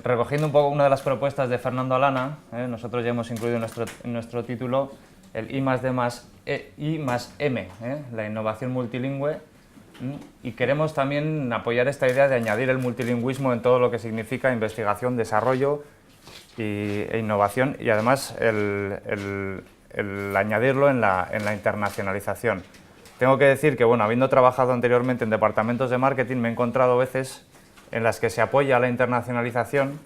recogiendo un poco una de las propuestas de Fernando Alana, nosotros ya hemos incluido en nuestro título el I+D+E+M, la innovación multilingüe, y queremos también apoyar esta idea de añadir el multilingüismo en todo lo que significa investigación, desarrollo e innovación, y además el añadirlo en la internacionalización. Tengo que decir que, bueno, habiendo trabajado anteriormente en departamentos de marketing, me he encontrado veces en las que se apoya la internacionalización,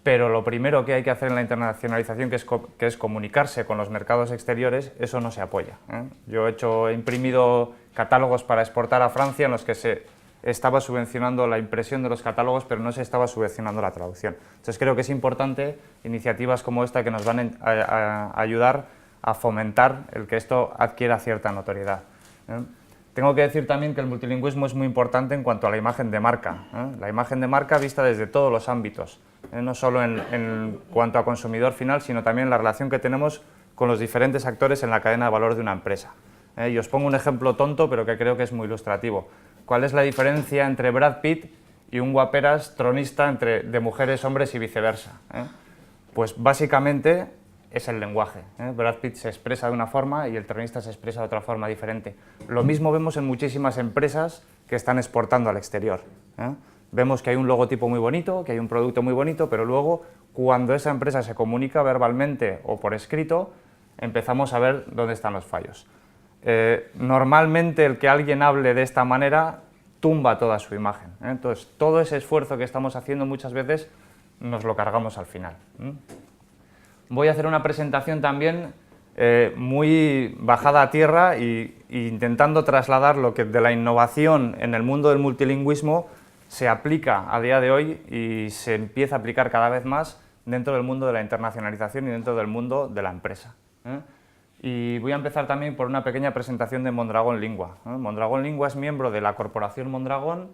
pero lo primero que hay que hacer en la internacionalización, que es comunicarse con los mercados exteriores, eso no se apoya. Yo he imprimido catálogos para exportar a Francia en los que se estaba subvencionando la impresión de los catálogos, pero no se estaba subvencionando la traducción. Entonces creo que es importante iniciativas como esta que nos van a ayudar a fomentar el que esto adquiera cierta notoriedad. Tengo que decir también que el multilingüismo es muy importante en cuanto a la imagen de marca. La imagen de marca vista desde todos los ámbitos, no solo en cuanto a consumidor final, sino también la relación que tenemos con los diferentes actores en la cadena de valor de una empresa. Y os pongo un ejemplo tonto, pero que creo que es muy ilustrativo. ¿Cuál es la diferencia entre Brad Pitt y un guaperas tronista de mujeres, hombres y viceversa? Pues básicamente es el lenguaje. Brad Pitt se expresa de una forma y el tronista se expresa de otra forma diferente. Lo mismo vemos en muchísimas empresas que están exportando al exterior. Vemos que hay un logotipo muy bonito, que hay un producto muy bonito, pero luego, cuando esa empresa se comunica verbalmente o por escrito, empezamos a ver dónde están los fallos. Normalmente el que alguien hable de esta manera tumba toda su imagen. Entonces, todo ese esfuerzo que estamos haciendo muchas veces nos lo cargamos al final. Voy a hacer una presentación también muy bajada a tierra e intentando trasladar lo que de la innovación en el mundo del multilingüismo se aplica a día de hoy y se empieza a aplicar cada vez más dentro del mundo de la internacionalización y dentro del mundo de la empresa. Y voy a empezar también por una pequeña presentación de Mondragón Lingua. Mondragón Lingua es miembro de la corporación Mondragón.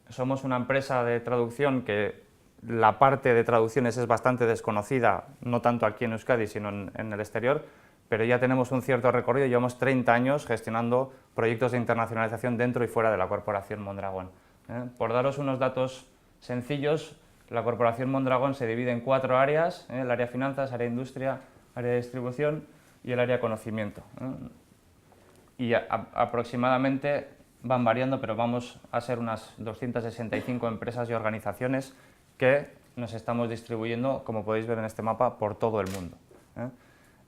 Somos una empresa de traducción que la parte de traducciones es bastante desconocida, no tanto aquí en Euskadi, sino en el exterior, pero ya tenemos un cierto recorrido, llevamos 30 años gestionando proyectos de internacionalización dentro y fuera de la corporación Mondragón. Por daros unos datos sencillos, la corporación Mondragón se divide en 4 áreas, el área finanzas, área industria, área de distribución y el área conocimiento. Y aproximadamente van variando, pero vamos a ser unas 265 empresas y organizaciones que nos estamos distribuyendo, como podéis ver en este mapa, por todo el mundo.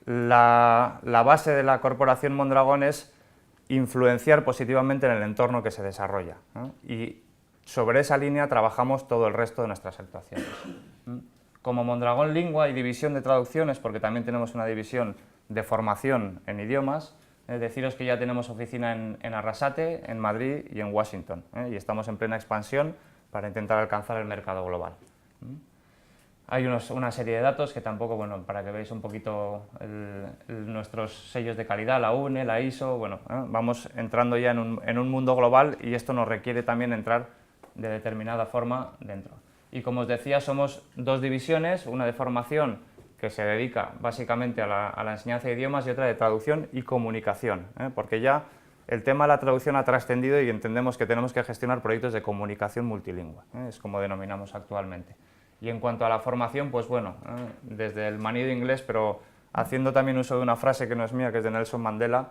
La base de la corporación Mondragón es influenciar positivamente en el entorno que se desarrolla, y sobre esa línea trabajamos todo el resto de nuestras actuaciones. Como Mondragón Lingua y división de traducciones, porque también tenemos una división de formación en idiomas, deciros que ya tenemos oficina en Arrasate, en Madrid y en Washington, y estamos en plena expansión para intentar alcanzar el mercado global. Hay una serie de datos que tampoco, bueno, para que veáis un poquito nuestros sellos de calidad, la UNE, la ISO, bueno, vamos entrando ya en un mundo global y esto nos requiere también entrar de determinada forma dentro. Y como os decía, somos 2 divisiones, una de formación que se dedica básicamente a la enseñanza de idiomas y otra de traducción y comunicación, porque ya el tema de la traducción ha trascendido y entendemos que tenemos que gestionar proyectos de comunicación multilingüe, es como denominamos actualmente. Y en cuanto a la formación, pues bueno, desde el manido inglés, pero haciendo también uso de una frase que no es mía, que es de Nelson Mandela,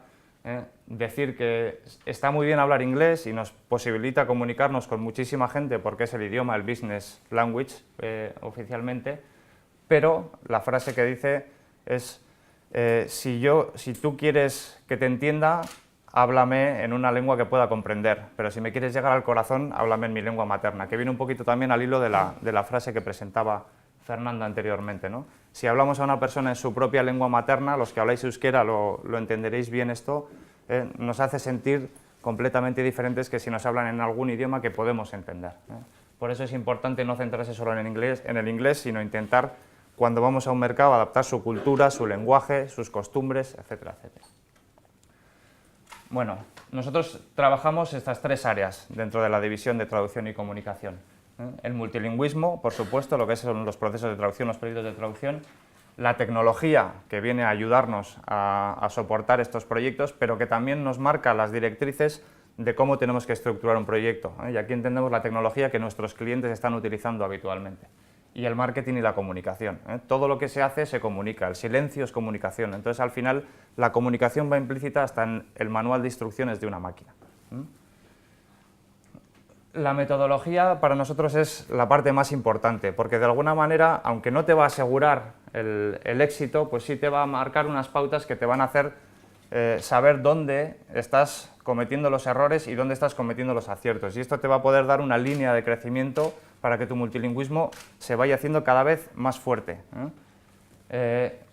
decir que está muy bien hablar inglés y nos posibilita comunicarnos con muchísima gente porque es el idioma, el business language oficialmente, pero la frase que dice es si tú quieres que te entienda, háblame en una lengua que pueda comprender, pero si me quieres llegar al corazón, háblame en mi lengua materna, que viene un poquito también al hilo de la frase que presentaba Fernando anteriormente, ¿no? Si hablamos a una persona en su propia lengua materna, los que habláis euskera lo entenderéis bien esto, nos hace sentir completamente diferentes que si nos hablan en algún idioma que podemos entender. Por eso es importante no centrarse solo en el inglés, sino intentar, cuando vamos a un mercado, adaptar su cultura, su lenguaje, sus costumbres, etcétera, etcétera. Bueno, nosotros trabajamos estas 3 áreas dentro de la división de traducción y comunicación. El multilingüismo, por supuesto, lo que son los procesos de traducción, los proyectos de traducción, la tecnología que viene a ayudarnos a soportar estos proyectos, pero que también nos marca las directrices de cómo tenemos que estructurar un proyecto. Y aquí entendemos la tecnología que nuestros clientes están utilizando habitualmente. y el marketing y la comunicación. Todo lo que se hace se comunica, el silencio es comunicación. Entonces, al final, la comunicación va implícita hasta en el manual de instrucciones de una máquina. La metodología para nosotros es la parte más importante, porque de alguna manera, aunque no te va a asegurar el éxito, pues sí te va a marcar unas pautas que te van a hacer saber dónde estás cometiendo los errores y dónde estás cometiendo los aciertos. Y esto te va a poder dar una línea de crecimiento para que tu multilingüismo se vaya haciendo cada vez más fuerte.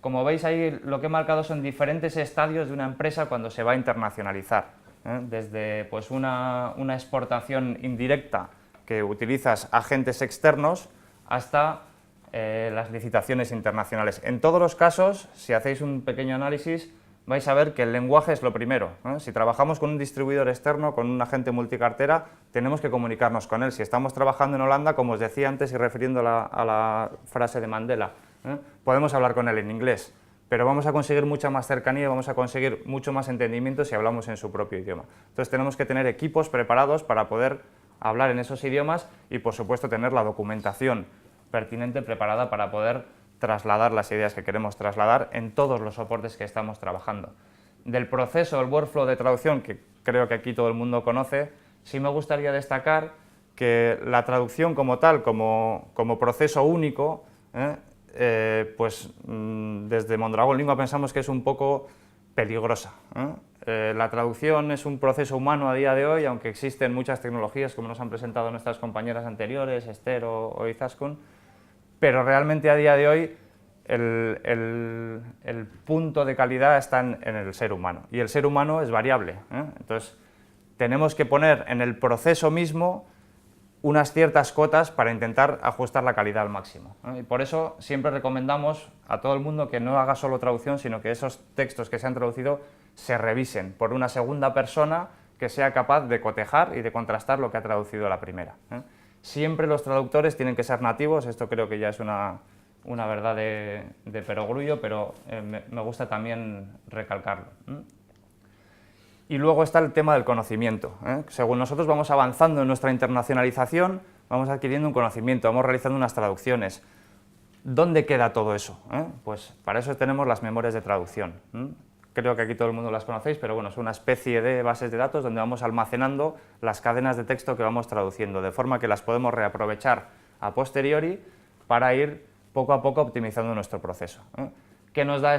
Como veis ahí, lo que he marcado son diferentes estadios de una empresa cuando se va a internacionalizar. Desde pues, una exportación indirecta que utilizas agentes externos hasta las licitaciones internacionales. En todos los casos, si hacéis un pequeño análisis, vais a ver que el lenguaje es lo primero. Si trabajamos con un distribuidor externo, con un agente multicartera, tenemos que comunicarnos con él. Si estamos trabajando en Holanda, como os decía antes y refiriendo a la frase de Mandela, podemos hablar con él en inglés, pero vamos a conseguir mucha más cercanía y vamos a conseguir mucho más entendimiento si hablamos en su propio idioma. Entonces tenemos que tener equipos preparados para poder hablar en esos idiomas y, por supuesto, tener la documentación pertinente preparada para poder trasladar las ideas que queremos trasladar en todos los soportes que estamos trabajando. Del proceso, el workflow de traducción, que creo que aquí todo el mundo conoce, sí me gustaría destacar que la traducción como tal, como proceso único, desde Mondragón Lingua pensamos que es un poco peligrosa. La traducción es un proceso humano a día de hoy, aunque existen muchas tecnologías, como nos han presentado nuestras compañeras anteriores, Esther o Izaskun, pero realmente a día de hoy el punto de calidad está en el ser humano, y el ser humano es variable. Entonces, tenemos que poner en el proceso mismo unas ciertas cotas para intentar ajustar la calidad al máximo. Y por eso siempre recomendamos a todo el mundo que no haga solo traducción, sino que esos textos que se han traducido se revisen por una segunda persona que sea capaz de cotejar y de contrastar lo que ha traducido la primera. Siempre los traductores tienen que ser nativos, esto creo que ya es una verdad de perogrullo, pero me gusta también recalcarlo. Y luego está el tema del conocimiento. Según nosotros vamos avanzando en nuestra internacionalización, vamos adquiriendo un conocimiento, vamos realizando unas traducciones. ¿Dónde queda todo eso? Pues para eso tenemos las memorias de traducción. Creo que aquí todo el mundo las conocéis, pero bueno, es una especie de bases de datos donde vamos almacenando las cadenas de texto que vamos traduciendo, de forma que las podemos reaprovechar a posteriori para ir poco a poco optimizando nuestro proceso. ¿Qué nos da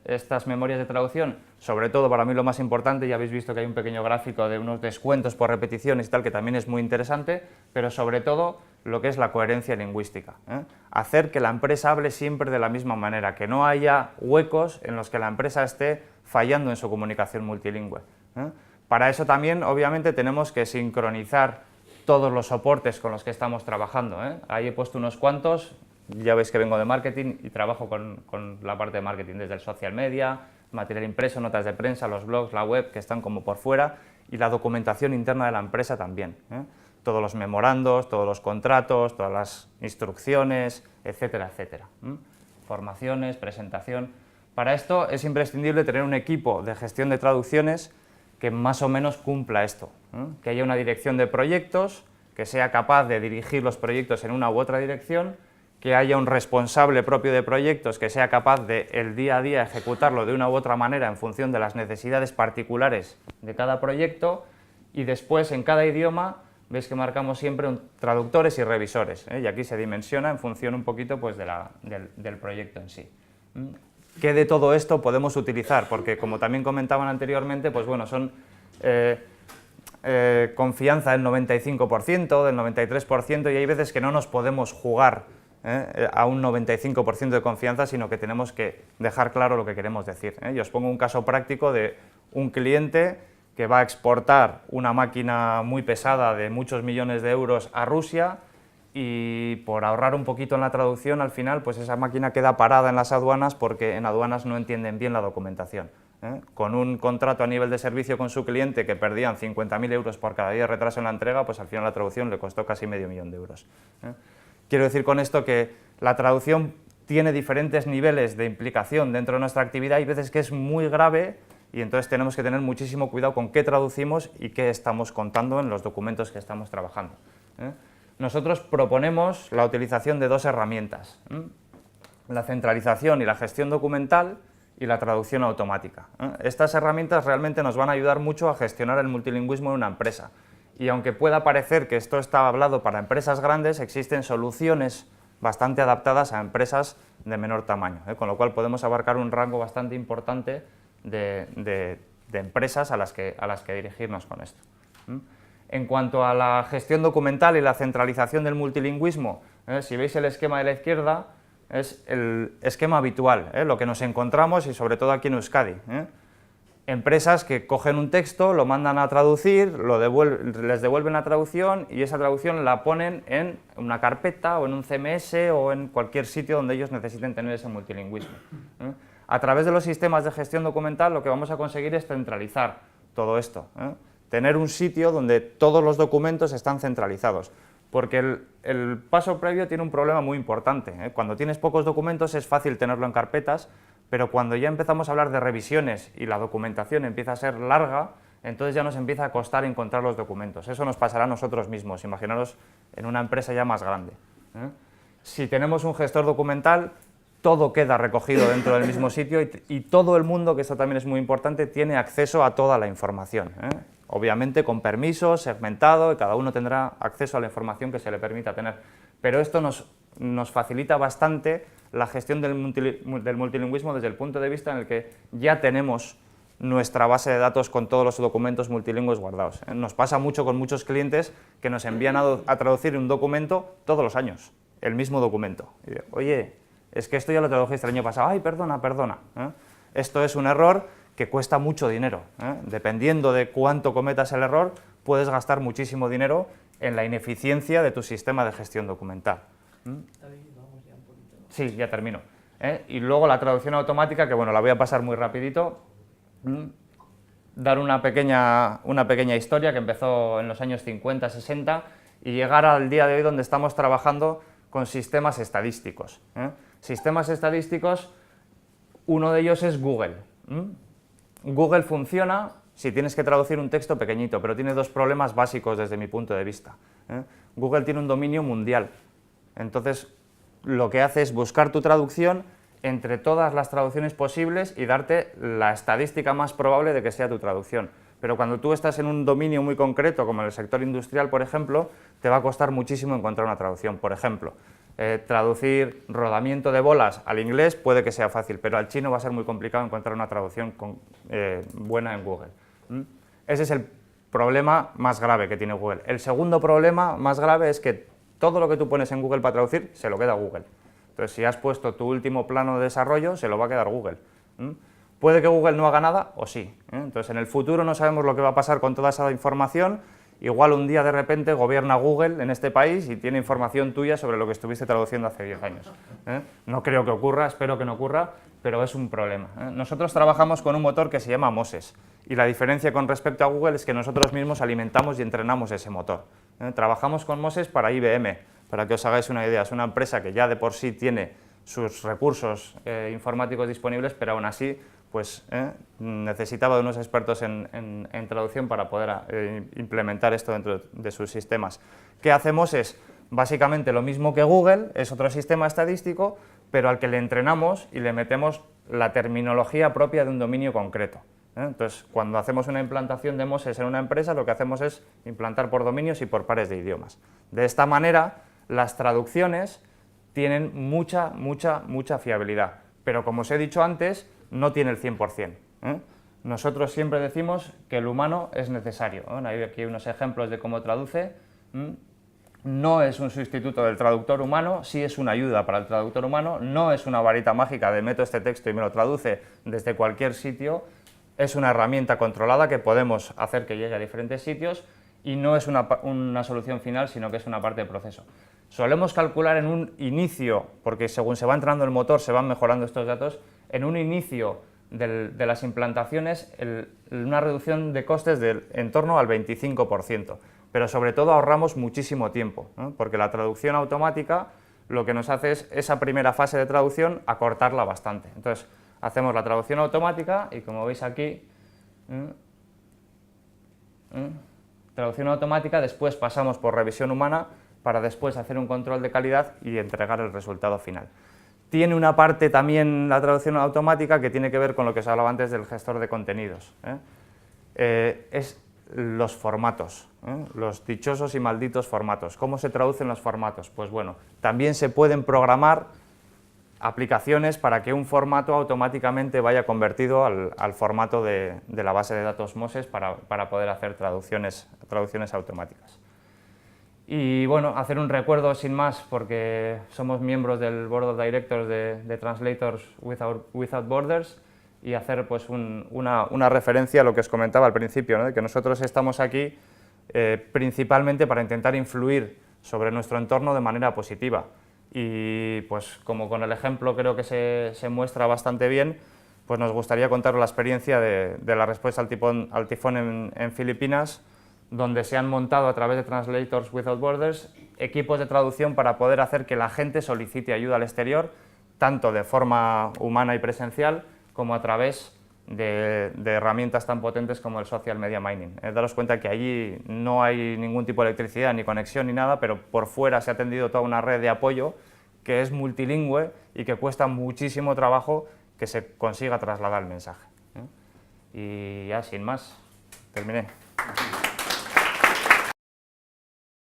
estas memorias de traducción? Sobre todo, para mí lo más importante, ya habéis visto que hay un pequeño gráfico de unos descuentos por repeticiones y tal, que también es muy interesante, pero sobre todo lo que es la coherencia lingüística. Hacer que la empresa hable siempre de la misma manera, que no haya huecos en los que la empresa esté fallando en su comunicación multilingüe. Para eso también, obviamente, tenemos que sincronizar todos los soportes con los que estamos trabajando. Ahí he puesto unos cuantos, ya veis que vengo de marketing y trabajo con la parte de marketing, desde el social media, material impreso, notas de prensa, los blogs, la web, que están como por fuera, y la documentación interna de la empresa también. Todos los memorandos, todos los contratos, todas las instrucciones, etcétera, etcétera. Formaciones, presentación. Para esto es imprescindible tener un equipo de gestión de traducciones que más o menos cumpla esto, que haya una dirección de proyectos, que sea capaz de dirigir los proyectos en una u otra dirección, que haya un responsable propio de proyectos que sea capaz de el día a día ejecutarlo de una u otra manera en función de las necesidades particulares de cada proyecto, y después en cada idioma veis que marcamos siempre traductores y revisores, y aquí se dimensiona en función un poquito pues, del proyecto en sí. ¿Qué de todo esto podemos utilizar? Porque, como también comentaban anteriormente, pues bueno, son confianza del 95%, del 93%, y hay veces que no nos podemos jugar a un 95% de confianza, sino que tenemos que dejar claro lo que queremos decir. Yo os pongo un caso práctico de un cliente que va a exportar una máquina muy pesada de muchos millones de euros a Rusia, y por ahorrar un poquito en la traducción, al final pues esa máquina queda parada en las aduanas porque en aduanas no entienden bien la documentación. Con un contrato a nivel de servicio con su cliente que perdían 50.000 euros por cada día de retraso en la entrega, pues al final la traducción le costó casi $500.000 de euros. Quiero decir con esto que la traducción tiene diferentes niveles de implicación dentro de nuestra actividad. Hay veces que es muy grave y entonces tenemos que tener muchísimo cuidado con qué traducimos y qué estamos contando en los documentos que estamos trabajando. nosotros proponemos la utilización de dos herramientas, la centralización y la gestión documental y la traducción automática. Estas herramientas realmente nos van a ayudar mucho a gestionar el multilingüismo en una empresa. Y aunque pueda parecer que esto está hablado para empresas grandes, existen soluciones bastante adaptadas a empresas de menor tamaño, con lo cual podemos abarcar un rango bastante importante de empresas a las que dirigirnos con esto. En cuanto a la gestión documental y la centralización del multilingüismo, si veis el esquema de la izquierda, es el esquema habitual, lo que nos encontramos y sobre todo aquí en Euskadi. Empresas que cogen un texto, lo mandan a traducir, les devuelven la traducción y esa traducción la ponen en una carpeta o en un CMS o en cualquier sitio donde ellos necesiten tener ese multilingüismo. A través de los sistemas de gestión documental lo que vamos a conseguir es centralizar todo esto, tener un sitio donde todos los documentos están centralizados. Porque el paso previo tiene un problema muy importante. Cuando tienes pocos documentos es fácil tenerlo en carpetas, pero cuando ya empezamos a hablar de revisiones y la documentación empieza a ser larga, entonces ya nos empieza a costar encontrar los documentos. Eso nos pasará a nosotros mismos, imaginaros en una empresa ya más grande. Si tenemos un gestor documental, todo queda recogido dentro del mismo sitio y todo el mundo, que esto también es muy importante, tiene acceso a toda la información. Obviamente con permiso, segmentado, y cada uno tendrá acceso a la información que se le permita tener. Pero esto nos facilita bastante la gestión del multilingüismo desde el punto de vista en el que ya tenemos nuestra base de datos con todos los documentos multilingües guardados. Nos pasa mucho con muchos clientes que nos envían a traducir un documento todos los años, el mismo documento. Y digo, oye, es que esto ya lo tradujiste el año pasado, ay, perdona. Esto es un error que cuesta mucho dinero. Dependiendo de cuánto cometas el error, puedes gastar muchísimo dinero en la ineficiencia de tu sistema de gestión documental. Sí, ya termino. Y luego la traducción automática, que bueno, la voy a pasar muy rapidito. Dar una pequeña historia que empezó en los años 50, 60 y llegar al día de hoy donde estamos trabajando con sistemas estadísticos. Sistemas estadísticos, uno de ellos es Google. Google funciona si tienes que traducir un texto pequeñito, pero tiene dos problemas básicos desde mi punto de vista. Google tiene un dominio mundial, entonces lo que hace es buscar tu traducción entre todas las traducciones posibles y darte la estadística más probable de que sea tu traducción. Pero cuando tú estás en un dominio muy concreto, como en el sector industrial, por ejemplo, te va a costar muchísimo encontrar una traducción. Por ejemplo, traducir rodamiento de bolas al inglés puede que sea fácil, pero al chino va a ser muy complicado encontrar una traducción buena en Google. Ese es el problema más grave que tiene Google. El segundo problema más grave es que todo lo que tú pones en Google para traducir se lo queda Google. Entonces, si has puesto tu último plano de desarrollo, se lo va a quedar Google. Puede que Google no haga nada, o sí. Entonces, en el futuro no sabemos lo que va a pasar con toda esa información. Igual un día de repente gobierna Google en este país y tiene información tuya sobre lo que estuviste traduciendo hace 10 años. No creo que ocurra, espero que no ocurra, pero es un problema. Nosotros trabajamos con un motor que se llama Moses y la diferencia con respecto a Google es que nosotros mismos alimentamos y entrenamos ese motor. Trabajamos con Moses para IBM, para que os hagáis una idea. Es una empresa que ya de por sí tiene sus recursos informáticos disponibles, pero aún así pues necesitaba de unos expertos en traducción para poder implementar esto dentro de sus sistemas. ¿Qué hacemos? Es básicamente lo mismo que Google, es otro sistema estadístico, pero al que le entrenamos y le metemos la terminología propia de un dominio concreto. Entonces, cuando hacemos una implantación de Moses en una empresa, lo que hacemos es implantar por dominios y por pares de idiomas. De esta manera, las traducciones tienen mucha fiabilidad, pero como os he dicho antes, no tiene el 100%. Nosotros siempre decimos que el humano es necesario. Hay aquí unos ejemplos de cómo traduce. No es un sustituto del traductor humano, sí es una ayuda para el traductor humano, no es una varita mágica de meto este texto y me lo traduce desde cualquier sitio, es una herramienta controlada que podemos hacer que llegue a diferentes sitios y no es una solución final, sino que es una parte del proceso. Solemos calcular en un inicio, porque según se va entrando el motor se van mejorando estos datos, en un inicio de las implantaciones una reducción de costes de en torno al 25%, pero sobre todo ahorramos muchísimo tiempo, porque la traducción automática lo que nos hace es esa primera fase de traducción acortarla bastante. Entonces hacemos la traducción automática y como veis aquí, traducción automática, después pasamos por revisión humana para después hacer un control de calidad y entregar el resultado final. Tiene una parte también la traducción automática que tiene que ver con lo que os hablaba antes del gestor de contenidos. Es los formatos, los dichosos y malditos formatos. ¿Cómo se traducen los formatos? Pues bueno, también se pueden programar aplicaciones para que un formato automáticamente vaya convertido al formato de la base de datos Moses para poder hacer traducciones automáticas. Y bueno, hacer un recuerdo sin más, porque somos miembros del Board of Directors de Translators Without Borders, y hacer pues una referencia a lo que os comentaba al principio, ¿no? De que nosotros estamos aquí principalmente para intentar influir sobre nuestro entorno de manera positiva. Y pues como con el ejemplo creo que se muestra bastante bien, pues nos gustaría contaros la experiencia de la respuesta al tifón en Filipinas, donde se han montado a través de Translators Without Borders equipos de traducción para poder hacer que la gente solicite ayuda al exterior, tanto de forma humana y presencial, como a través de herramientas tan potentes como el Social Media Mining. Daros cuenta que allí no hay ningún tipo de electricidad, ni conexión, ni nada, pero por fuera se ha tendido toda una red de apoyo que es multilingüe y que cuesta muchísimo trabajo que se consiga trasladar el mensaje. Y ya, sin más, terminé.